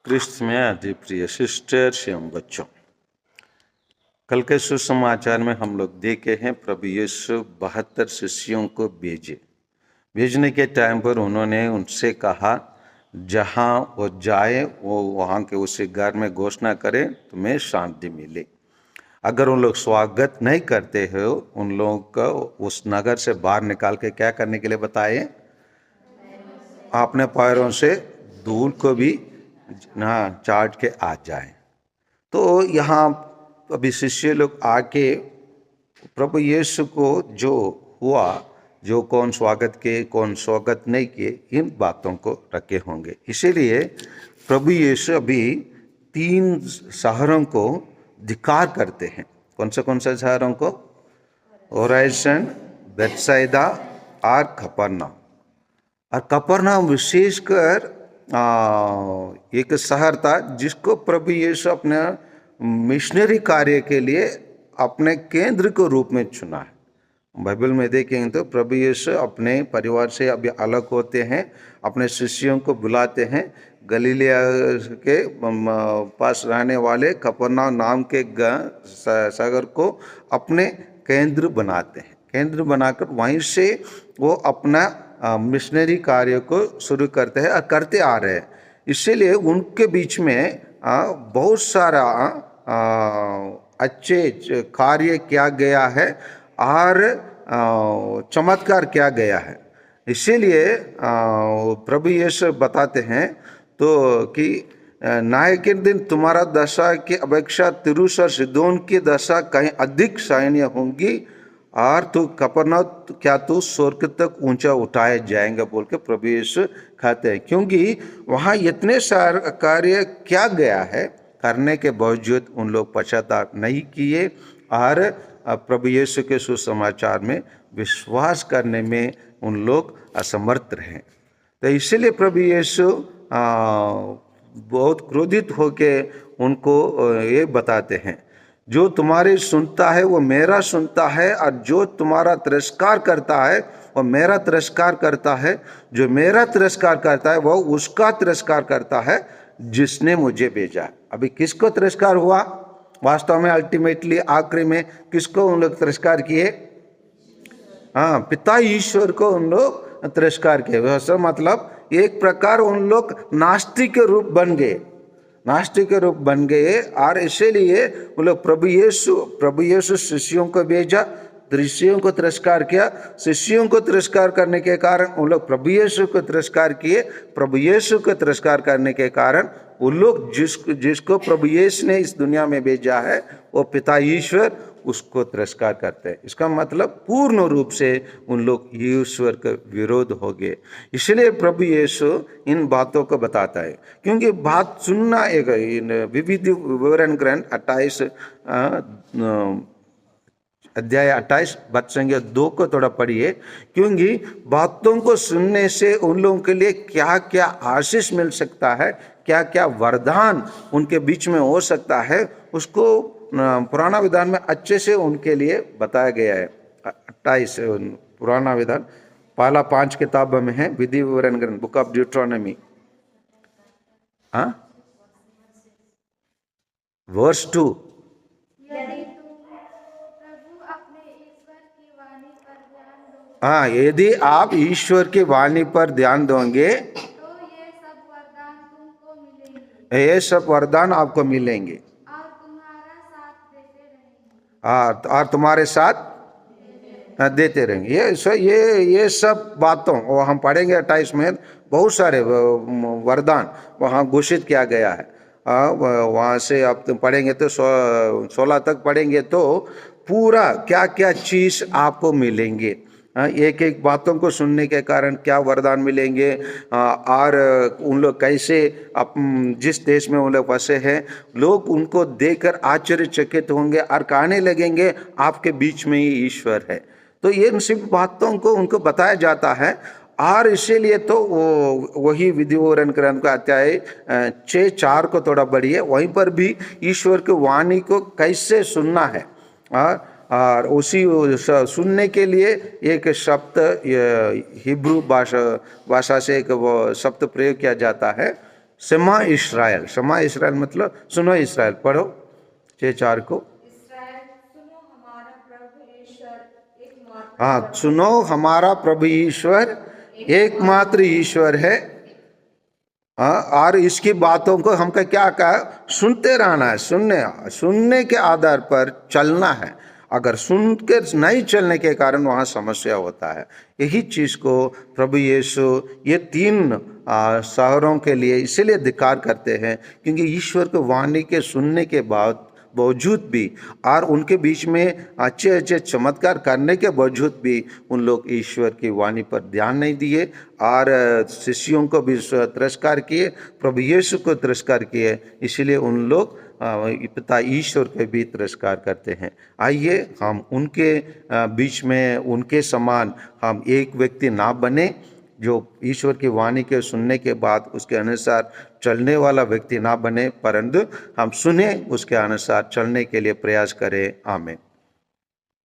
क्रिस्त में अति प्रिय सिस्टर्स एवं बच्चों, कल के सुसमाचार में हम लोग देखे हैं प्रभु यीशु 72 शिष्यों को भेजने के टाइम पर उन्होंने उनसे कहा जहां वो जाए वो वहां के उसी घर में घोषणा करे तुम्हें शांति मिले। अगर उन लोग स्वागत नहीं करते हो उन लोगों को उस नगर से बाहर निकाल के क्या करने के लिए बताए, अपने पैरों से धूल को भी चाट के आ जाए। तो यहाँ अभी शिष्य लोग आके प्रभु यीशु को जो हुआ, जो कौन स्वागत किए कौन स्वागत नहीं किए, इन बातों को रखे होंगे। इसीलिए प्रभु यीशु अभी 3 शहरों को धिक्कार करते हैं। कौन से शहरों को? होराइजन, बेथसाइदा और कफरनहूम। और कफरनहूम विशेषकर एक शहर था जिसको प्रभु यीशु अपने मिशनरी कार्य के लिए अपने केंद्र के रूप में चुना है। बाइबल में देखेंगे तो प्रभु यीशु अपने परिवार से अभी अलग होते हैं, अपने शिष्यों को बुलाते हैं, गलीलिया के पास रहने वाले कफरनहूम नाम के शहर को अपने केंद्र बनाते हैं। केंद्र बनाकर वहीं से वो अपना मिशनरी कार्य को शुरू करते हैं और करते आ रहे हैं। इसीलिए उनके बीच में बहुत सारा अच्छे कार्य किया गया है और चमत्कार किया गया है। इसीलिए प्रभु यीशु बताते हैं तो कि न्याय के दिन तुम्हारा दशा की अपेक्षा तिरुस और सिदोन की दशा कहीं अधिक सैन्य होंगी और तू कफरनहूम क्या तू स्वर्ग तक ऊंचा उठाए जाएंगे बोल के प्रभु यीशु कहते हैं। क्योंकि वहाँ इतने सारे कार्य किया गया है, करने के बावजूद उन लोग पश्चाताप नहीं किए और प्रभु यीशु के सुसमाचार में विश्वास करने में उन लोग असमर्थ रहे। तो इसलिए प्रभु यीशु बहुत क्रोधित होके उनको ये बताते हैं, जो तुम्हारी सुनता है वो मेरा सुनता है और जो तुम्हारा तिरस्कार करता है वो मेरा तिरस्कार करता है। जो मेरा तिरस्कार करता है वो उसका तिरस्कार करता है जिसने मुझे भेजा। अभी किसको तिरस्कार हुआ? वास्तव में अल्टीमेटली आखिरी में किसको उन लोग तिरस्कार किए? पिता ईश्वर को उन लोग तिरस्कार किए। वैसे मतलब एक प्रकार उन लोग नास्तिक के रूप बन गए, नास्तिक के रूप बन गए। और इसीलिए वो लोग प्रभु यीशु शिष्यों को भेजा, शिष्यों को तिरस्कार किया। शिष्यों को तिरस्कार करने के कारण उन लोग प्रभु यीशु को तिरस्कार किए। प्रभु यीशु को तिरस्कार करने के कारण उन लोग जिसको प्रभु यीशु ने इस दुनिया में भेजा है वो पिता ईश्वर, उसको तिरस्कार करते हैं। इसका मतलब पूर्ण रूप से उन लोग ईश्वर का विरोध हो गए। इसलिए प्रभु यीशु इन बातों को बताता है, क्योंकि बात सुनना एक विविध विवरण ग्रंथ 28 अध्याय 28 वचन संख्या 2 को थोड़ा पढ़िए। क्योंकि बातों को सुनने से उन लोगों के लिए क्या क्या आशीष मिल सकता है, क्या क्या वरदान उनके बीच में हो सकता है, उसको पुराना विधान में अच्छे से उनके लिए बताया गया है। 28 पुराना विधान पहला 5 किताब में है, विधि विवरण ग्रंथ, बुक ऑफ ड्यूट्रोनॉमी, वर्स 2। यदि आप ईश्वर की वाणी पर ध्यान दोगे तो ये सब वरदान आपको मिलेंगे और तुम्हारे साथ देते रहेंगे। ये सब बातों वो हम पढ़ेंगे 28 में। बहुत सारे वरदान वहाँ घोषित किया गया है। वहाँ से आप तुम पढ़ेंगे तो 16 तक पढ़ेंगे तो पूरा क्या क्या चीज आपको मिलेंगे। एक एक बातों को सुनने के कारण क्या वरदान मिलेंगे और उन लोग कैसे जिस देश में उन लोग फंसे हैं, लोग उनको देखकर आश्चर्यचकित होंगे और कहने लगेंगे आपके बीच में ही ईश्वर है। तो ये सिर्फ बातों को उनको बताया जाता है। और इसीलिए तो वही विधि विवरण ग्रंथ का अध्याय 6:4 को थोड़ा बढ़िए, वहीं पर भी ईश्वर की वाणी को कैसे सुनना है और उसी सुनने के लिए एक शब्द हिब्रू भाषा से एक वो शब्द प्रयोग किया जाता है, शमा इस्राएल, शमा इस्राएल मतलब सुनो इस्राएल, पढ़ो 6:4 को। इस्राएल सुनो, हमारा प्रभु ईश्वर एकमात्र हाँ, सुनो हमारा प्रभु ईश्वर एकमात्र ईश्वर है। और इसकी बातों को हमका क्या कहा, सुनते रहना है, सुनने के आधार पर चलना है। अगर सुन के नहीं चलने के कारण वहाँ समस्या होता है। यही चीज़ को प्रभु यीशु ये 3 शहरों के लिए इसीलिए धिक्कार करते हैं, क्योंकि ईश्वर के वाणी के सुनने के बावजूद भी और उनके बीच में अच्छे अच्छे चमत्कार करने के बावजूद भी उन लोग ईश्वर की वाणी पर ध्यान नहीं दिए और शिष्यों को भी तिरस्कार किए, प्रभु यीशु को तिरस्कार किए। इसीलिए उन लोग पिता ईश्वर के भी तिरस्कार करते हैं। आइए हम उनके बीच में उनके समान हम एक व्यक्ति ना बने, जो ईश्वर की वाणी के सुनने के बाद उसके अनुसार चलने वाला व्यक्ति ना बने, परंतु हम सुने उसके अनुसार चलने के लिए प्रयास करें। आमीन।